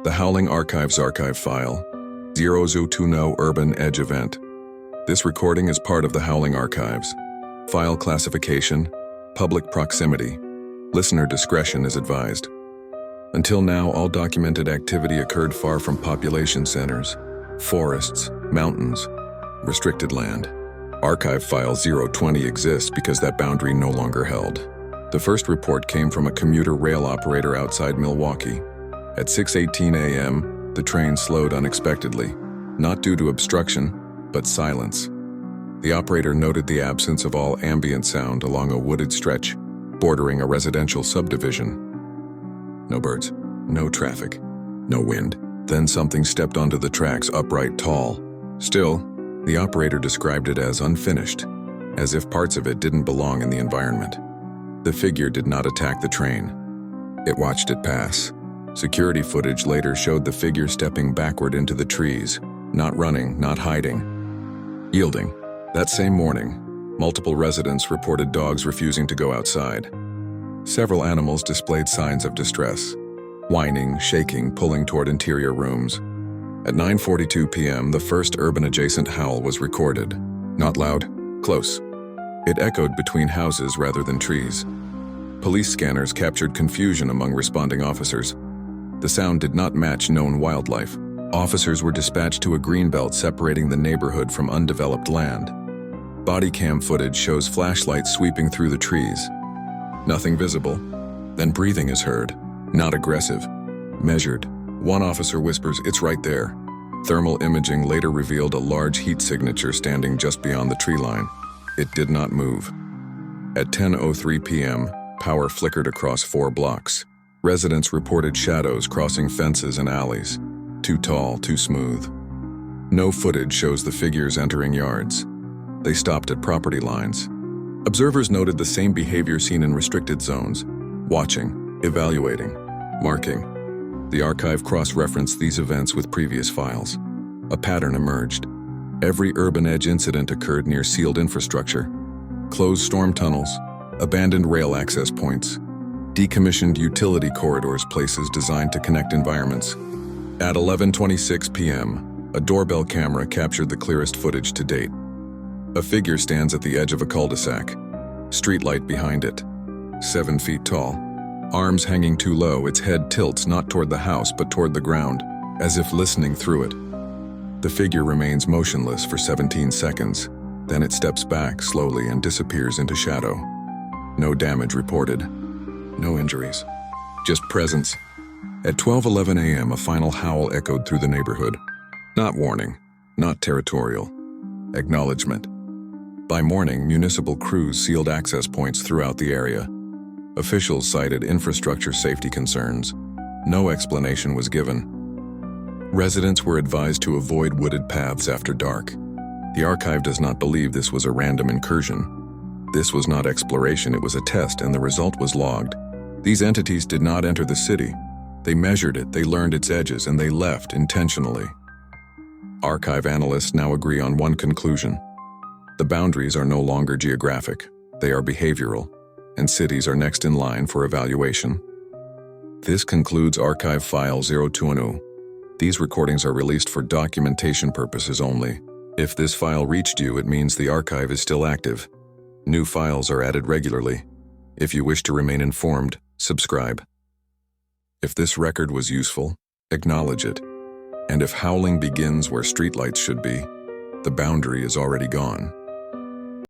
The Howling Archives archive file, 0020 Urban Edge event. This recording is part of the Howling Archives. File classification, public proximity. Listener discretion is advised. Until now, all documented activity occurred far from population centers, forests, mountains, restricted land. Archive file 020 exists because that boundary no longer held. The first report came from a commuter rail operator outside Milwaukee. At 6:18 a.m., the train slowed unexpectedly, not due to obstruction, but silence. The operator noted the absence of all ambient sound along a wooded stretch bordering a residential subdivision. No birds, no traffic, no wind. Then something stepped onto the tracks upright tall. Still, the operator described it as unfinished, as if parts of it didn't belong in the environment. The figure did not attack the train. It watched it pass. Security footage later showed the figure stepping backward into the trees, not running, not hiding. Yielding. That same morning, multiple residents reported dogs refusing to go outside. Several animals displayed signs of distress, whining, shaking, pulling toward interior rooms. At 9:42 p.m., the first urban-adjacent howl was recorded. Not loud, close. It echoed between houses rather than trees. Police scanners captured confusion among responding officers. The sound did not match known wildlife. Officers were dispatched to a greenbelt separating the neighborhood from undeveloped land. Body cam footage shows flashlights sweeping through the trees. Nothing visible. Then breathing is heard. Not aggressive. Measured. One officer whispers, "It's right there." Thermal imaging later revealed a large heat signature standing just beyond the tree line. It did not move. At 10:03 p.m., power flickered across 4 blocks. Residents reported shadows crossing fences and alleys. Too tall, too smooth. No footage shows the figures entering yards. They stopped at property lines. Observers noted the same behavior seen in restricted zones: watching, evaluating, marking. The archive cross-referenced these events with previous files. A pattern emerged. Every urban edge incident occurred near sealed infrastructure: closed storm tunnels, abandoned rail access points, decommissioned utility corridors, places designed to connect environments. At 11:26 p.m., a doorbell camera captured the clearest footage to date. A figure stands at the edge of a cul-de-sac, streetlight behind it, 7 feet tall. Arms hanging too low, its head tilts not toward the house but toward the ground, as if listening through it. The figure remains motionless for 17 seconds, then it steps back slowly and disappears into shadow. No damage reported. No injuries. Just presence. At 12:11 a.m., a final howl echoed through the neighborhood. Not warning, not territorial. Acknowledgement. By morning, municipal crews sealed access points throughout the area. Officials cited infrastructure safety concerns. No explanation was given. Residents were advised to avoid wooded paths after dark. The archive does not believe this was a random incursion. This was not exploration, it was a test, and the result was logged. These entities did not enter the city. They measured it, they learned its edges, and they left intentionally. Archive analysts now agree on one conclusion. The boundaries are no longer geographic, they are behavioral, and cities are next in line for evaluation. This concludes Archive File 020. These recordings are released for documentation purposes only. If this file reached you, it means the archive is still active. New files are added regularly. If you wish to remain informed, subscribe. If this record was useful, acknowledge it. And if howling begins where streetlights should be, the boundary is already gone.